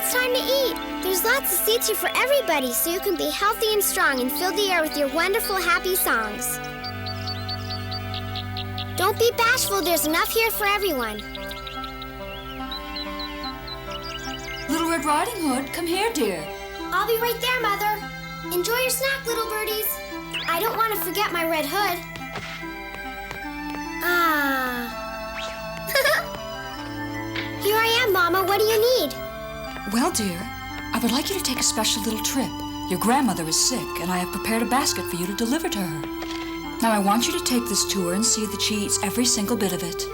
it's time to eat. There's lots of seats here for everybody, so you can be healthy and strong and fill the air with your wonderful, happy songs. Don't be bashful. There's enough here for everyone. Little Red Riding Hood, come here, dear. I'll be right there, Mother. Enjoy your snack, little birdies. I don't want to forget my red hood. Here I am, Mama. What do you need? Well, dear, I would like you to take a special little trip. Your grandmother is sick, and I have prepared a basket for you to deliver to her. Now, I want you to take this to her and see that she eats every single bit of it.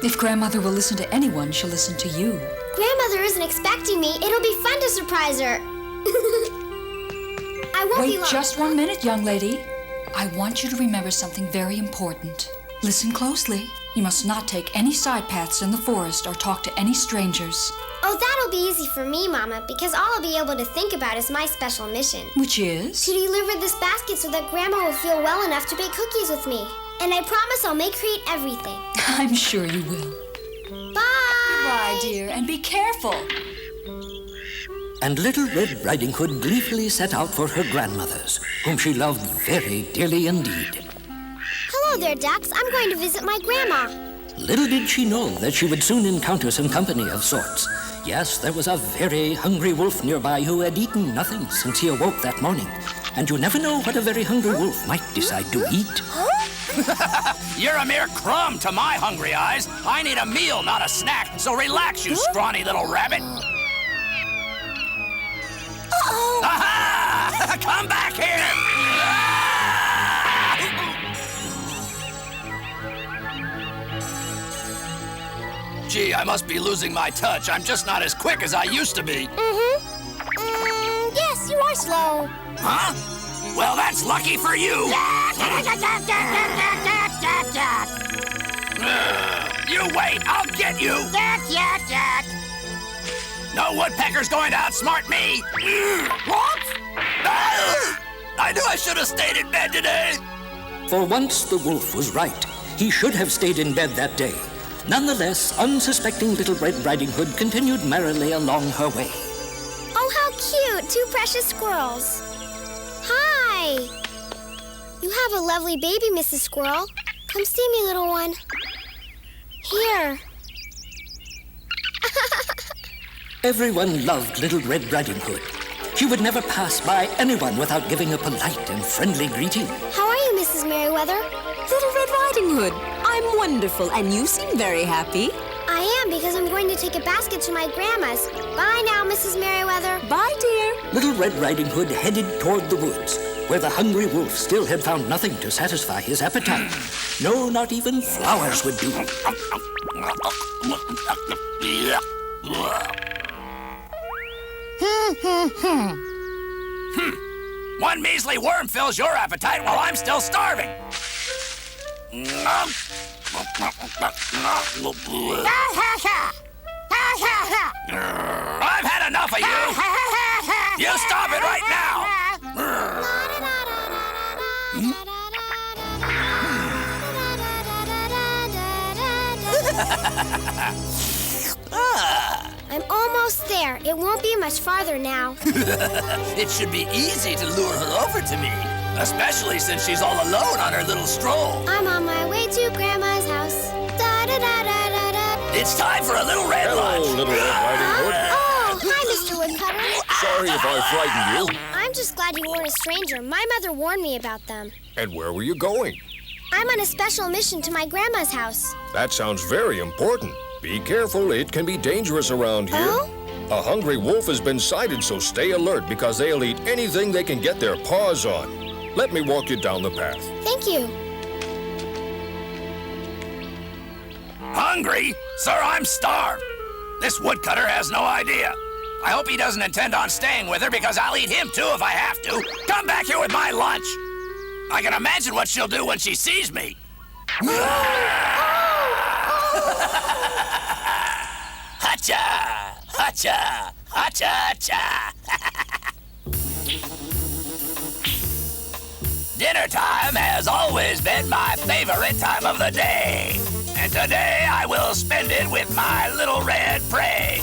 If grandmother will listen to anyone, she'll listen to you. Grandmother isn't expecting me. It'll be fun to surprise her. I won't be long. Wait just 1 minute, young lady. I want you to remember something very important. Listen closely. You must not take any side paths in the forest or talk to any strangers. Oh, that'll be easy for me, Mama, because all I'll be able to think about is my special mission. Which is? To deliver this basket so that Grandma will feel well enough to bake cookies with me. And I promise I'll make her eat everything. I'm sure you will. Bye! Goodbye, dear, and be careful. And Little Red Riding Hood gleefully set out for her grandmother's, whom she loved very dearly indeed. Hello there, ducks. I'm going to visit my grandma. Little did she know that she would soon encounter some company of sorts. Yes, there was a very hungry wolf nearby who had eaten nothing since he awoke that morning. And you never know what a very hungry wolf might decide to eat. You're a mere crumb to my hungry eyes. I need a meal, not a snack, so relax, you scrawny little rabbit. Uh-oh! Aha! Come back here! Gee, I must be losing my touch. I'm just not as quick as I used to be. Yes, you are slow. Huh? Well, that's lucky for you. You wait, I'll get you. No woodpecker's going to outsmart me. What? I knew I should have stayed in bed today. For once, the wolf was right. He should have stayed in bed that day. Nonetheless, unsuspecting Little Red Riding Hood continued merrily along her way. Oh, how cute! 2 precious squirrels. Hi! You have a lovely baby, Mrs. Squirrel. Come see me, little one. Here. Everyone loved Little Red Riding Hood. She would never pass by anyone without giving a polite and friendly greeting. How are you, Mrs. Merriweather? Little Red Riding Hood, I'm wonderful, and you seem very happy. I am, because I'm going to take a basket to my grandma's. Bye now, Mrs. Merriweather. Bye, dear. Little Red Riding Hood headed toward the woods, where the hungry wolf still had found nothing to satisfy his appetite. No, not even flowers would do. One measly worm fills your appetite while I'm still starving. I've had enough of you. You stop it right now. I'm almost there. It won't be much farther now. It should be easy to lure her over to me, especially since she's all alone on her little stroll. I'm on my way to Grandma's house. Da-da-da-da-da-da. It's time for a little red lunch. Hello, Little Red Riding Hood. Oh, hi, Mr. Woodcutter. Sorry if I frightened you. I'm just glad you weren't a stranger. My mother warned me about them. And where were you going? I'm on a special mission to my grandma's house. That sounds very important. Be careful, it can be dangerous around here. Oh? A hungry wolf has been sighted, so stay alert because they'll eat anything they can get their paws on. Let me walk you down the path. Thank you. Hungry? Sir, I'm starved. This woodcutter has no idea. I hope he doesn't intend on staying with her because I'll eat him too if I have to. Come back here with my lunch. I can imagine what she'll do when she sees me. Hacha! Hacha! Hacha! Hacha! Dinner time has always been my favorite time of the day. And today I will spend it with my little red prey.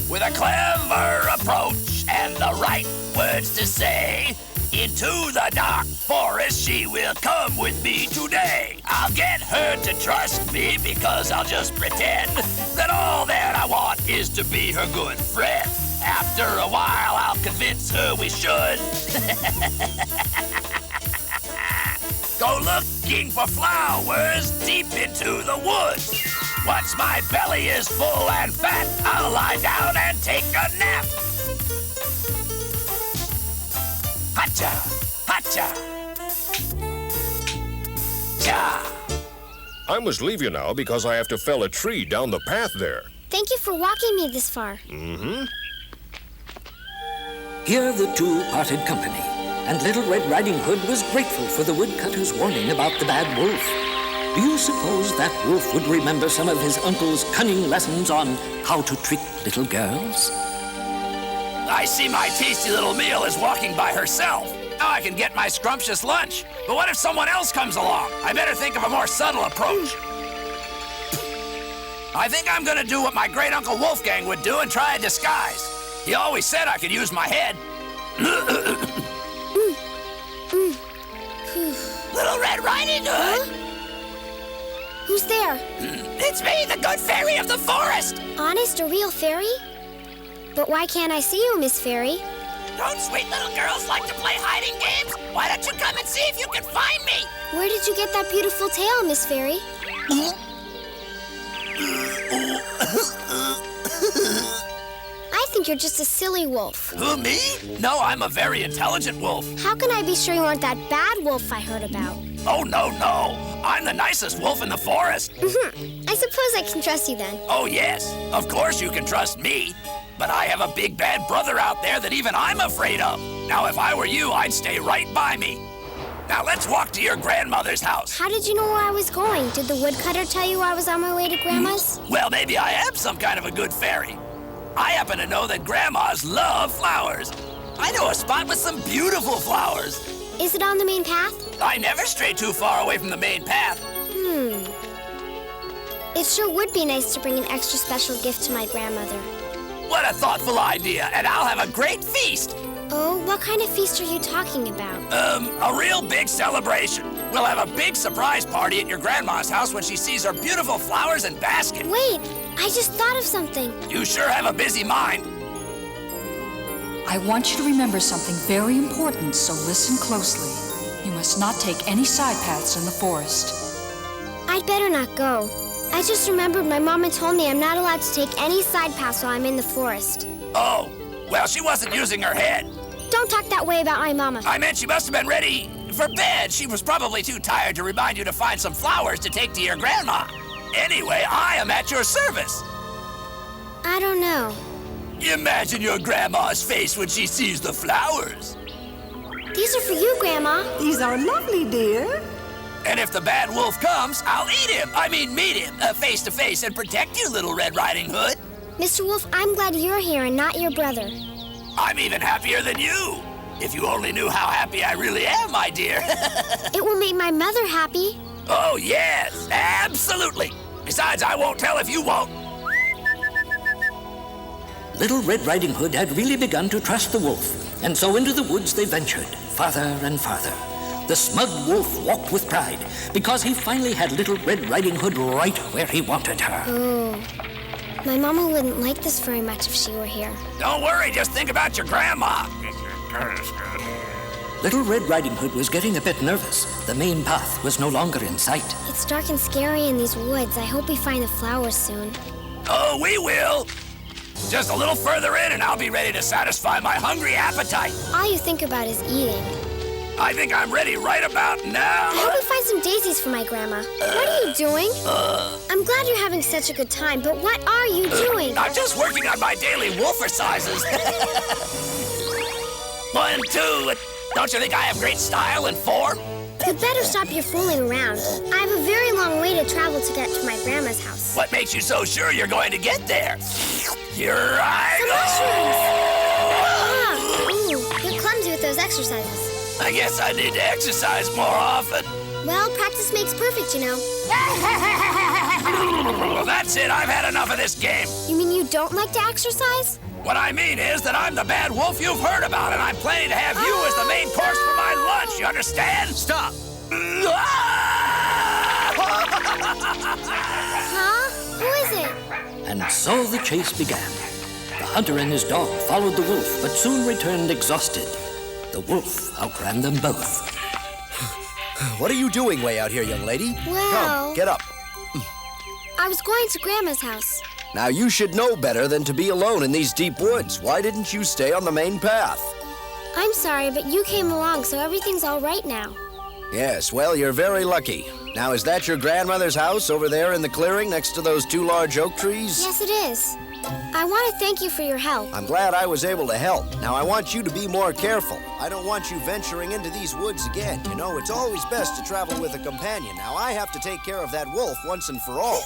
With a clever approach and the right words to say. Into the dark forest she will come with me today. I'll get her to trust me because I'll just pretend that all that I want is to be her good friend. After a while, I'll convince her we should go looking for flowers deep into the woods. Once my belly is full and fat, I'll lie down and take a nap. Hacha! Hacha! Ja! I must leave you now because I have to fell a tree down the path there. Thank you for walking me this far. Here the two parted company, and Little Red Riding Hood was grateful for the woodcutter's warning about the bad wolf. Do you suppose that wolf would remember some of his uncle's cunning lessons on how to trick little girls? I see my tasty little meal is walking by herself. Now I can get my scrumptious lunch. But what if someone else comes along? I better think of a more subtle approach. I think I'm gonna do what my great Uncle Wolfgang would do and try a disguise. He always said I could use my head. Little Red Riding Hood! Who's there? It's me, the good fairy of the forest! Honest, a real fairy? But why can't I see you, Miss Fairy? Don't sweet little girls like to play hiding games? Why don't you come and see if you can find me? Where did you get that beautiful tail, Miss Fairy? I think you're just a silly wolf. Who, me? No, I'm a very intelligent wolf. How can I be sure you aren't that bad wolf I heard about? Oh, no. I'm the nicest wolf in the forest. I suppose I can trust you then. Oh, yes. Of course you can trust me. But I have a big bad brother out there that even I'm afraid of. Now, if I were you, I'd stay right by me. Now, let's walk to your grandmother's house. How did you know where I was going? Did the woodcutter tell you I was on my way to Grandma's? Well, maybe I am some kind of a good fairy. I happen to know that grandmas love flowers. I know a spot with some beautiful flowers. Is it on the main path? I never stray too far away from the main path. It sure would be nice to bring an extra special gift to my grandmother. What a thoughtful idea, and I'll have a great feast. Oh, what kind of feast are you talking about? A real big celebration. We'll have a big surprise party at your grandma's house when she sees her beautiful flowers and basket. Wait, I just thought of something. You sure have a busy mind. I want you to remember something very important, so listen closely. You must not take any side paths in the forest. I'd better not go. I just remembered my mama told me I'm not allowed to take any side paths while I'm in the forest. Oh, well, she wasn't using her head. Don't talk that way about my mama. I meant she must have been ready for bed. She was probably too tired to remind you to find some flowers to take to your grandma. Anyway, I am at your service. I don't know. Imagine your grandma's face when she sees the flowers. These are for you, Grandma. These are lovely, dear. And if the bad wolf comes, I'll meet him face to face and protect you, Little Red Riding Hood. Mr. Wolf, I'm glad you're here and not your brother. I'm even happier than you. If you only knew how happy I really am, my dear. It will make my mother happy. Oh, yes, absolutely. Besides, I won't tell if you won't. Little Red Riding Hood had really begun to trust the wolf, and so into the woods they ventured, farther and farther. The smug wolf walked with pride, because he finally had Little Red Riding Hood right where he wanted her. Oh, my mama wouldn't like this very much if she were here. Don't worry, just think about your grandma. Little Red Riding Hood was getting a bit nervous. The main path was no longer in sight. It's dark and scary in these woods. I hope we find the flowers soon. Oh, we will. Just a little further in and I'll be ready to satisfy my hungry appetite. All you think about is eating. I think I'm ready right about now. I hope we find some daisies for my grandma. What are you doing? I'm glad you're having such a good time, but what are you doing? I'm just working on my daily wolfercizes. 1, 2, don't you think I have great style and form? You better stop your fooling around. I have a very long way to travel to get to my grandma's house. What makes you so sure you're going to get there? Here I The mushrooms! Ooh, you're clumsy with those exercises. I guess I need to exercise more often. Well, practice makes perfect, you know. Well, that's it. I've had enough of this game. You mean you don't like to exercise? What I mean is that I'm the bad wolf you've heard about, and I'm planning to have you as the main course for my lunch. You understand? Stop! Huh? Who is it? And so the chase began. The hunter and his dog followed the wolf, but soon returned exhausted. The wolf outran them both. What are you doing way out here, young lady? Well... Come, get up. I was going to Grandma's house. Now, you should know better than to be alone in these deep woods. Why didn't you stay on the main path? I'm sorry, but you came along, so everything's all right now. Yes, well, you're very lucky. Now, is that your grandmother's house over there in the clearing next to those 2 large oak trees? Yes, it is. I want to thank you for your help. I'm glad I was able to help. Now, I want you to be more careful. I don't want you venturing into these woods again. You know, it's always best to travel with a companion. Now, I have to take care of that wolf once and for all.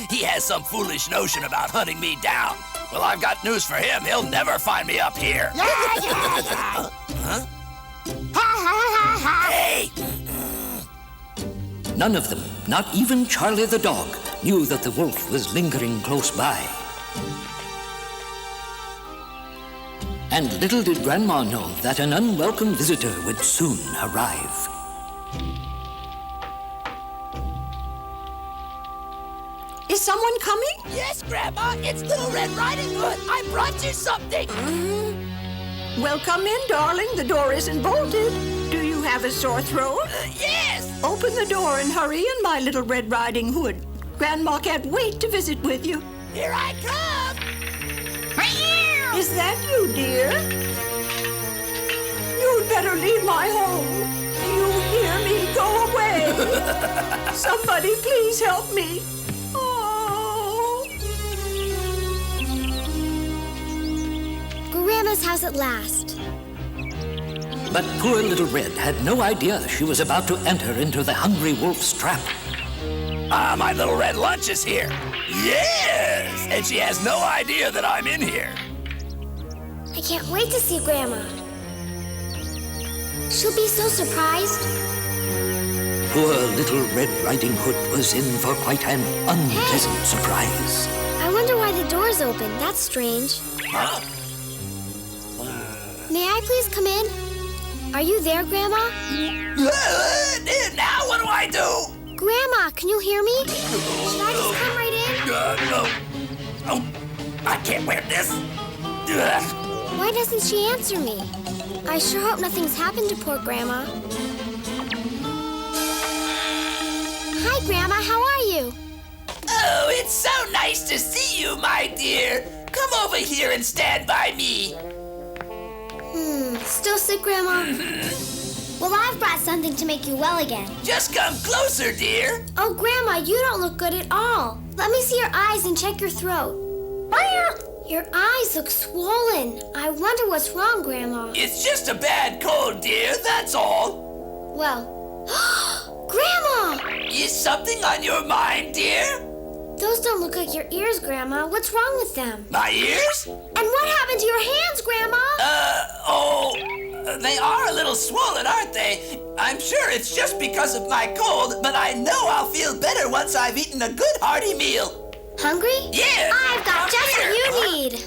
He has some foolish notion about hunting me down. Well, I've got news for him. He'll never find me up here. Huh? Hey! None of them, not even Charlie the dog, knew that the wolf was lingering close by. And little did Grandma know that an unwelcome visitor would soon arrive. Is someone coming? Yes, Grandma, it's Little Red Riding Hood. I brought you something. Well, come in, darling. The door isn't bolted. Do you have a sore throat? Yes! Open the door and hurry in, my Little Red Riding Hood. Grandma can't wait to visit with you. Here I come! Is that you, dear? You'd better leave my home. You hear me? Go away. Somebody please help me. Oh. Grandma's house at last. But poor Little Red had no idea she was about to enter into the hungry wolf's trap. Ah, my Little Red Lunch is here. Yes! And she has no idea that I'm in here. I can't wait to see Grandma. She'll be so surprised. Poor Little Red Riding Hood was in for quite an unpleasant surprise. I wonder why the door's open. That's strange. Huh? May I please come in? Are you there, Grandma? Now what do I do? Grandma, can you hear me? Should I just come right in? No. Oh, I can't wear this. Why doesn't she answer me? I sure hope nothing's happened to poor Grandma. Hi, Grandma. How are you? Oh, it's so nice to see you, my dear. Come over here and stand by me. Still sick, Grandma? Well, I've brought something to make you well again. Just come closer, dear. Oh, Grandma, you don't look good at all. Let me see your eyes and check your throat. Your eyes look swollen. I wonder what's wrong, Grandma. It's just a bad cold, dear, that's all. Well, Grandma! Is something on your mind, dear? Those don't look like your ears, Grandma. What's wrong with them? My ears? And what happened to your hands, Grandma? They are a little swollen, aren't they? I'm sure it's just because of my cold, but I know I'll feel better once I've eaten a good hearty meal. Hungry? Yeah. I've got just what you need.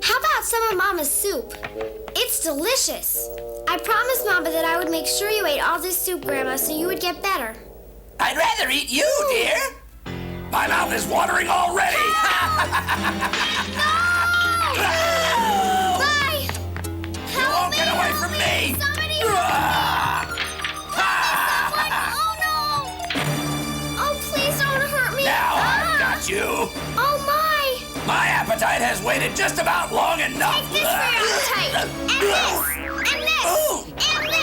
How about some of Mama's soup? It's delicious. I promised Mama that I would make sure you ate all this soup, Grandma, so you would get better. I'd rather eat you, dear. My mouth is watering already. Bye! You won't get away from me. Somebody! Oh, no! Oh, please don't hurt me. Now I've got you. Oh, my! My appetite has waited just about long enough. Take this for your appetite. And this! Ooh. And this!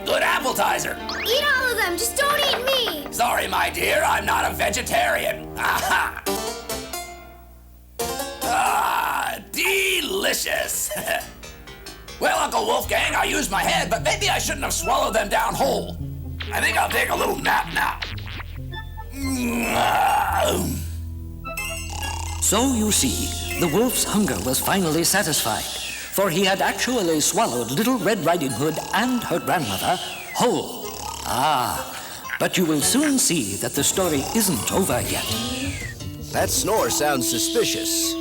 Good appetizer. Eat all of them. Just don't eat me. Sorry, my dear, I'm not a vegetarian. Aha! Ah, delicious. Well, Uncle Wolfgang, I used my head, but maybe I shouldn't have swallowed them down whole. I think I'll take a little nap now. So you see, the wolf's hunger was finally satisfied, for he had actually swallowed Little Red Riding Hood and her grandmother whole. Ah, But you will soon see that the story isn't over yet. That snore sounds suspicious.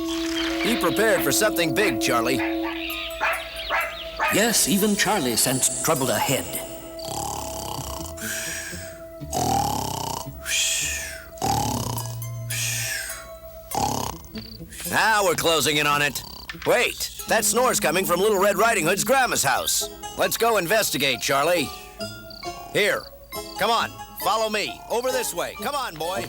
Be prepared for something big, Charlie. Yes, even Charlie sensed trouble ahead. Now we're closing in on it. Wait, that snore's coming from Little Red Riding Hood's grandma's house. Let's go investigate, Charlie. Here, come on, follow me. Over this way. Come on, boy.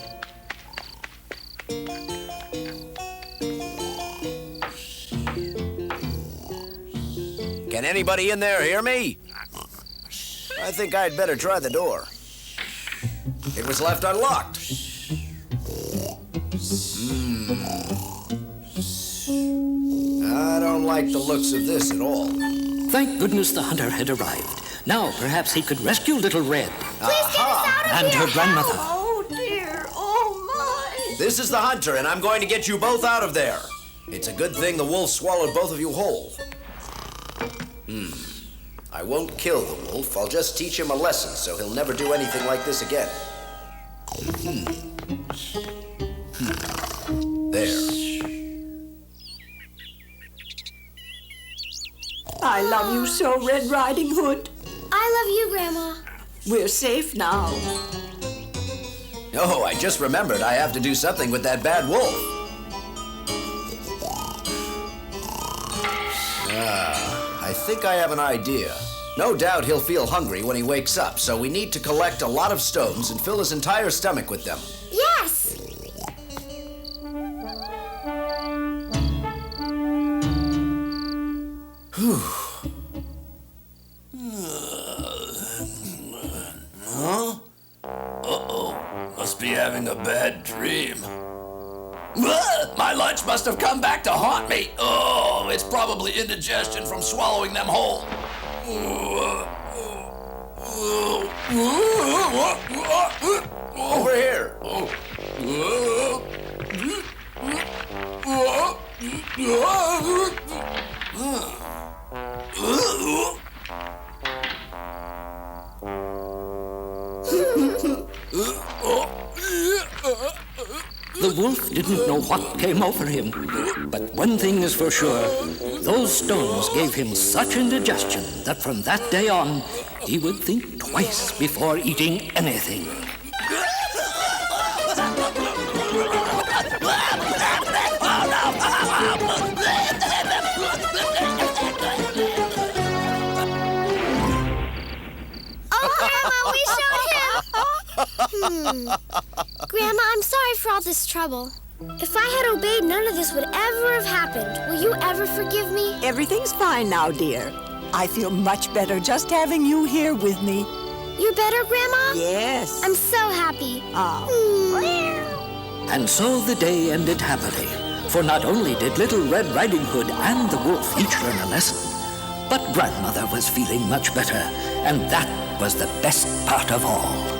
Can anybody in there hear me? I think I'd better try the door. It was left unlocked. I don't like the looks of this at all. Thank goodness the hunter had arrived. Now perhaps he could rescue Little Red. Please get us out of And here. her grandmother. Oh, dear. Oh, my. This is the hunter, and I'm going to get you both out of there. It's a good thing the wolf swallowed both of you whole. I won't kill the wolf. I'll just teach him a lesson so he'll never do anything like this again. There. I love you so, Red Riding Hood. I love you, Grandma. We're safe now. Oh, I just remembered I have to do something with that bad wolf. I think I have an idea. No doubt he'll feel hungry when he wakes up, so we need to collect a lot of stones and fill his entire stomach with them. Yes. Must be having a bad dream. My lunch must have come back to haunt me. Oh, it's probably indigestion from swallowing them whole. Over here. The wolf didn't know what came over him. But one thing is for sure, those stones gave him such indigestion that from that day on, he would think twice before eating anything. Grandma, I'm sorry for all this trouble. If I had obeyed, none of this would ever have happened. Will you ever forgive me? Everything's fine now, dear. I feel much better just having you here with me. You're better, Grandma? Yes. I'm so happy. And so the day ended happily. For not only did Little Red Riding Hood and the wolf each learn a lesson, but Grandmother was feeling much better, and that was the best part of all.